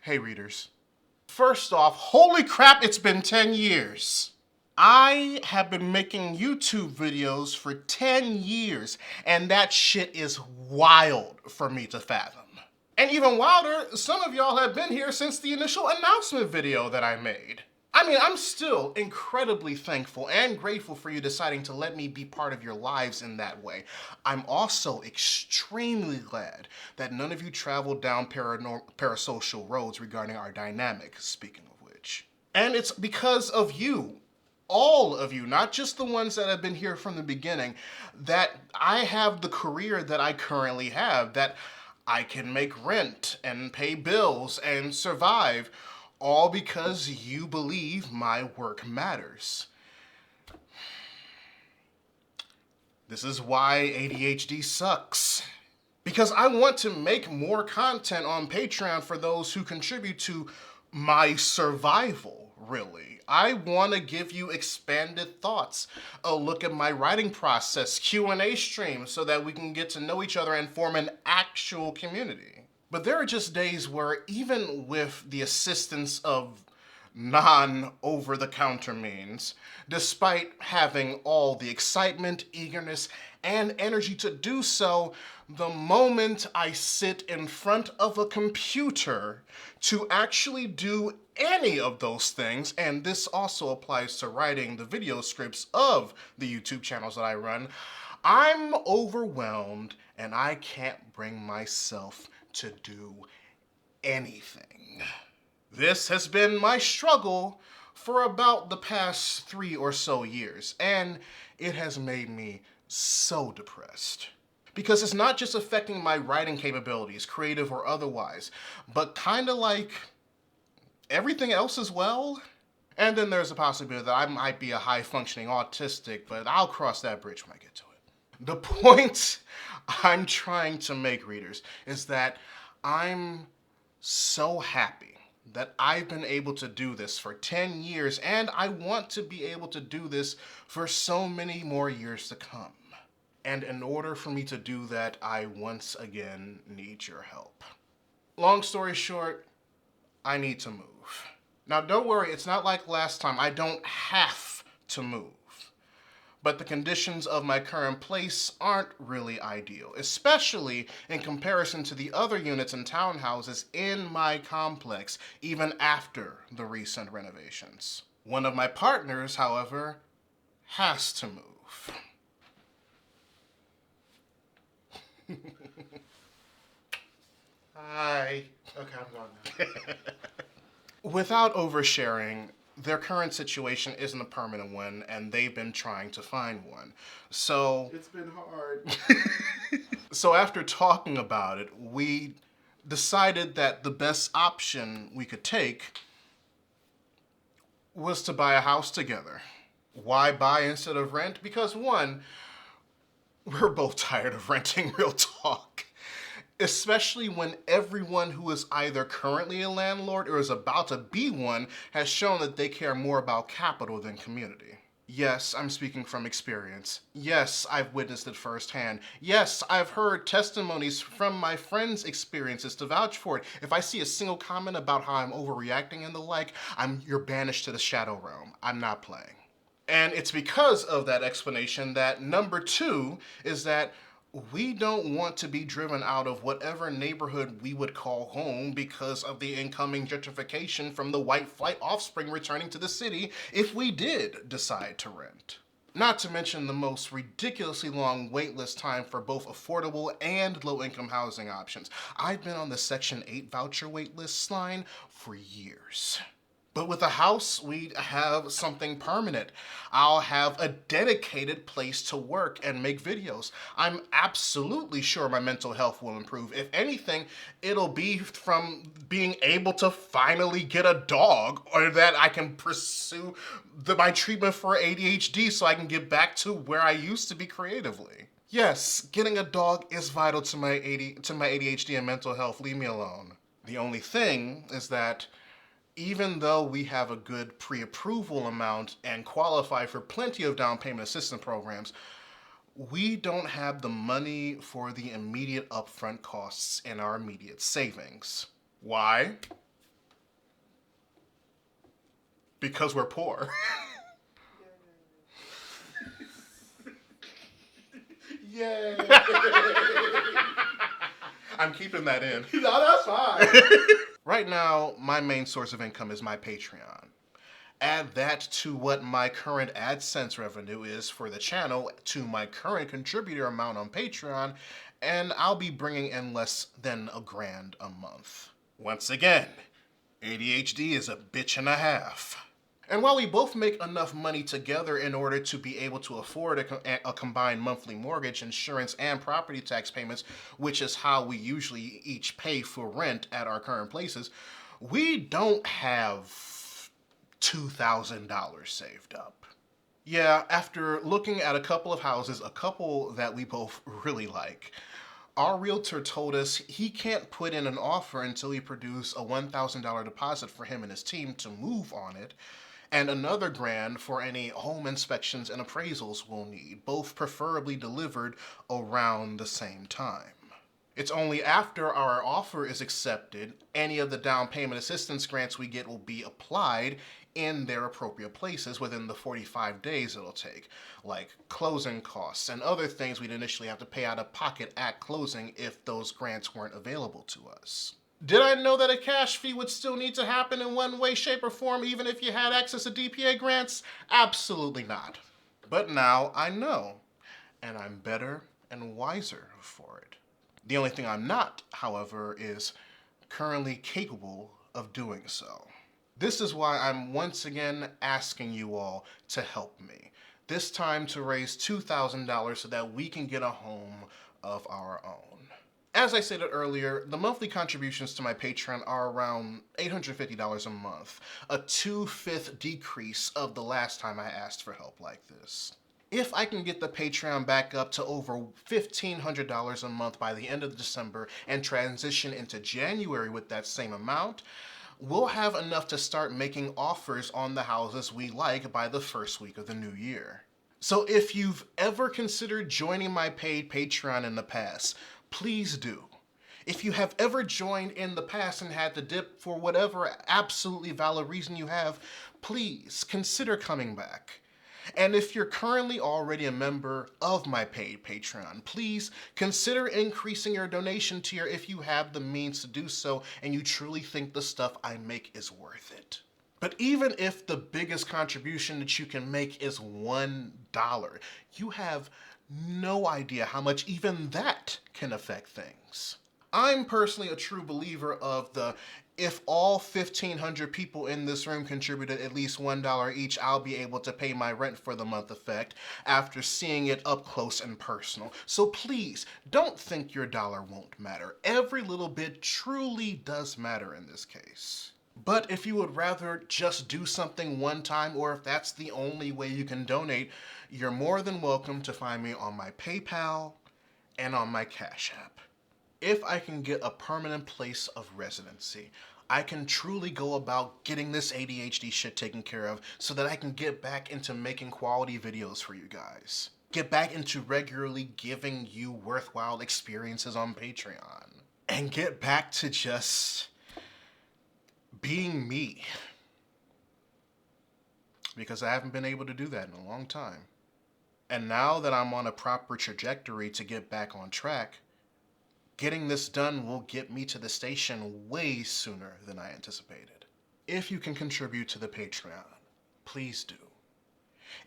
Hey readers. First off, holy crap, it's been 10 years. I have been making YouTube videos for 10 years, and that shit is wild for me to fathom. And even wilder, some of y'all have been here since the initial announcement video that I made. I mean, I'm still incredibly thankful and grateful for you deciding to let me be part of your lives in that way. I'm also extremely glad that none of you traveled down parasocial roads regarding our dynamic, speaking of which. And it's because of you, all of you, not just the ones that have been here from the beginning, that I have the career that I currently have, that I can make rent and pay bills and survive, all because you believe my work matters. This is why ADHD sucks. Because I want to make more content on Patreon for those who contribute to my survival, really. I want to give you expanded thoughts, a look at my writing process, Q&A streams, so that we can get to know each other and form an actual community. But there are just days where even with the assistance of non-over-the-counter means, despite having all the excitement, eagerness, and energy to do so, the moment I sit in front of a computer to actually do any of those things, and this also applies to writing the video scripts of the YouTube channels that I run, I'm overwhelmed and I can't bring myself to do anything. This has been my struggle for about the past 3 or so years, and it has made me so depressed. Because it's not just affecting my writing capabilities, creative or otherwise, but kinda like everything else as well. And then there's a possibility that I might be a high-functioning autistic, but I'll cross that bridge when I get to it. The point I'm trying to make, readers, is that I'm so happy that I've been able to do this for 10 years, and I want to be able to do this for so many more years to come. And in order for me to do that, I once again need your help. Long story short, I need to move. Now don't worry, it's not like last time. I don't have to move. But the conditions of my current place aren't really ideal, especially in comparison to the other units and townhouses in my complex, even after the recent renovations. One of my partners, however, has to move. Hi. Okay, I'm going now. Without oversharing, their current situation isn't a permanent one, and they've been trying to find one. So It's been hard. so after talking about it, we decided that the best option we could take was to buy a house together. Why buy instead of rent? Because one, we're both tired of renting, real talk. Especially when everyone who is either currently a landlord or is about to be one has shown that they care more about capital than community. Yes, I'm speaking from experience. Yes, I've witnessed it firsthand. Yes, I've heard testimonies from my friends' experiences to vouch for it. If I see a single comment about how I'm overreacting and the like, you're banished to the shadow realm. I'm not playing. And it's because of that explanation that number 2 is that we don't want to be driven out of whatever neighborhood we would call home because of the incoming gentrification from the white flight offspring returning to the city if we did decide to rent. Not to mention the most ridiculously long waitlist time for both affordable and low-income housing options. I've been on the Section 8 voucher waitlist line for years. But with a house, we have something permanent. I'll have a dedicated place to work and make videos. I'm absolutely sure my mental health will improve. If anything, it'll be from being able to finally get a dog, or that I can pursue my treatment for ADHD so I can get back to where I used to be creatively. Yes, getting a dog is vital to my ADHD and mental health. Leave me alone. The only thing is that even though we have a good pre-approval amount and qualify for plenty of down payment assistance programs, we don't have the money for the immediate upfront costs in our immediate savings. Why? Because we're poor. Yay! I'm keeping that in. No, that's fine. Right now, my main source of income is my Patreon. Add that to what my current AdSense revenue is for the channel to my current contributor amount on Patreon, and I'll be bringing in less than $1,000 a month. Once again, ADHD is a bitch and a half. And while we both make enough money together in order to be able to afford a combined monthly mortgage, insurance, and property tax payments, which is how we usually each pay for rent at our current places, we don't have $2,000 saved up. Yeah, after looking at a couple of houses, a couple that we both really like, our realtor told us he can't put in an offer until we produce a $1,000 deposit for him and his team to move on it, and another grand for any home inspections and appraisals we'll need, both preferably delivered around the same time. It's only after our offer is accepted, any of the down payment assistance grants we get will be applied in their appropriate places within the 45 days it'll take, like closing costs and other things we'd initially have to pay out of pocket at closing if those grants weren't available to us. Did I know that a cash fee would still need to happen in one way, shape, or form even if you had access to DPA grants? Absolutely not. But now I know, and I'm better and wiser for it. The only thing I'm not, however, is currently capable of doing so. This is why I'm once again asking you all to help me. This time to raise $2,000 so that we can get a home of our own. As I stated earlier, the monthly contributions to my Patreon are around $850 a month, a 2/5 decrease of the last time I asked for help like this. If I can get the Patreon back up to over $1,500 a month by the end of December and transition into January with that same amount, we'll have enough to start making offers on the houses we like by the first week of the new year. So if you've ever considered joining my paid Patreon in the past, please do. If you have ever joined in the past and had to dip for whatever absolutely valid reason you have, please consider coming back. And if you're currently already a member of my paid Patreon, please consider increasing your donation tier if you have the means to do so and you truly think the stuff I make is worth it. But even if the biggest contribution that you can make is $1, you have no idea how much even that can affect things. I'm personally a true believer of the if all 1,500 people in this room contributed at least $1 each, I'll be able to pay my rent for the month effect after seeing it up close and personal. So please, don't think your dollar won't matter. Every little bit truly does matter in this case. But if you would rather just do something one time, or if that's the only way you can donate, you're more than welcome to find me on my PayPal and on my Cash App. If I can get a permanent place of residency, I can truly go about getting this ADHD shit taken care of so that I can get back into making quality videos for you guys. Get back into regularly giving you worthwhile experiences on Patreon. And get back to just being me. Because I haven't been able to do that in a long time. And now that I'm on a proper trajectory to get back on track, getting this done will get me to the station way sooner than I anticipated. If you can contribute to the Patreon, please do.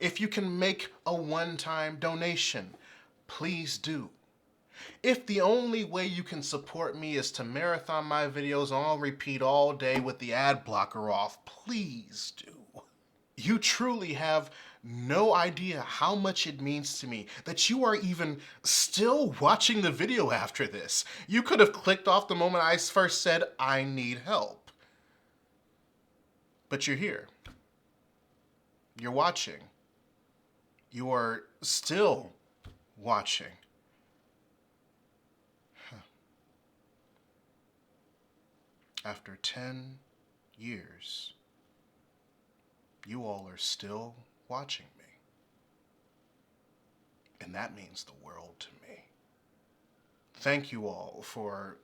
If you can make a one-time donation, please do. If the only way you can support me is to marathon my videos on repeat all day with the ad blocker off, please do. You truly have no idea how much it means to me that you are even still watching the video after this. You could have clicked off the moment I first said, I need help. But you're here. You're watching. You are still watching. After 10 years, you all are still watching me. And that means the world to me. Thank you all for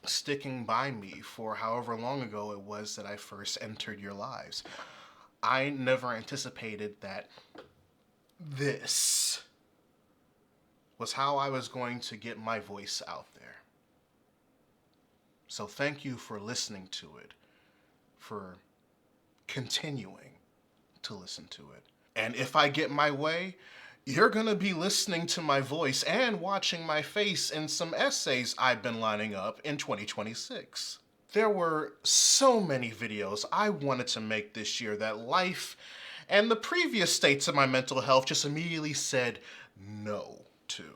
sticking by me for however long ago it was that I first entered your lives. I never anticipated that this was how I was going to get my voice out there. So thank you for listening to it, for continuing to listen to it. And if I get my way, you're gonna be listening to my voice and watching my face in some essays I've been lining up in 2026. There were so many videos I wanted to make this year that life and the previous states of my mental health just immediately said no to.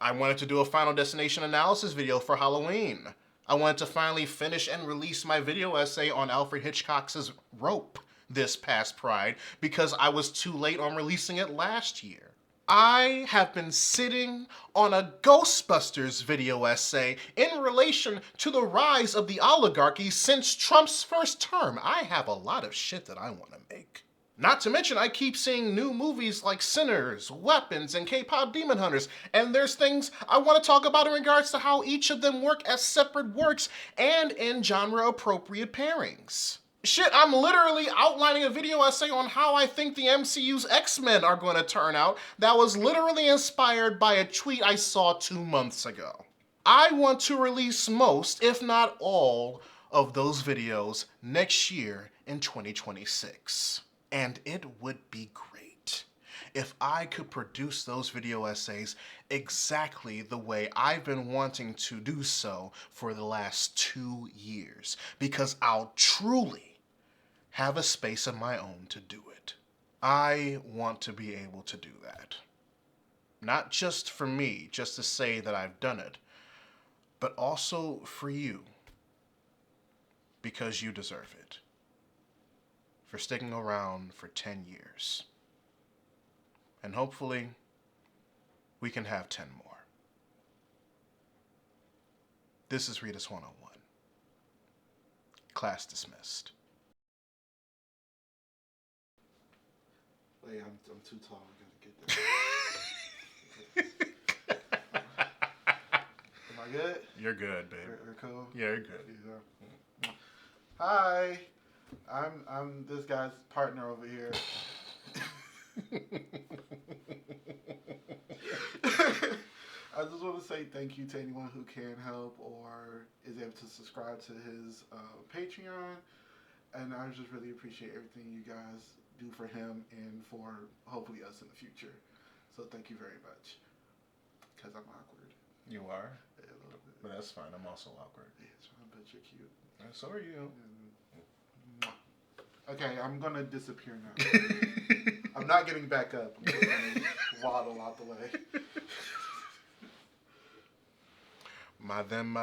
I wanted to do a Final Destination analysis video for Halloween. I wanted to finally finish and release my video essay on Alfred Hitchcock's Rope this past Pride because I was too late on releasing it last year. I have been sitting on a Ghostbusters video essay in relation to the rise of the oligarchy since Trump's first term. I have a lot of shit that I want to make. Not to mention, I keep seeing new movies like Sinners, Weapons, and K-pop Demon Hunters, and there's things I want to talk about in regards to how each of them work as separate works and in genre-appropriate pairings. Shit, I'm literally outlining a video essay on how I think the MCU's X-Men are going to turn out that was literally inspired by a tweet I saw 2 months ago. I want to release most, if not all, of those videos next year in 2026. And it would be great if I could produce those video essays exactly the way I've been wanting to do so for the last 2 years, because I'll truly have a space of my own to do it. I want to be able to do that. Not just for me, just to say that I've done it, but also for you, because you deserve it. For sticking around for 10 years. And hopefully, we can have 10 more. This is Readus 101. Class dismissed. Wait, I'm too tall. I gotta get there. Am I good? You're good, babe. We're cool? Yeah, you're good. Yeah. Hi. I'm this guy's partner over here. I just want to say thank you to anyone who can help or is able to subscribe to his Patreon. And I just really appreciate everything you guys do for him and for hopefully us in the future. So thank you very much. Because I'm awkward. You are? Yeah, a little bit. But that's fine. I'm also awkward. Yeah, so I bet you're cute. And so are you. Okay, I'm going to disappear now. I'm not getting back up. I'm just going to waddle out the way. My them.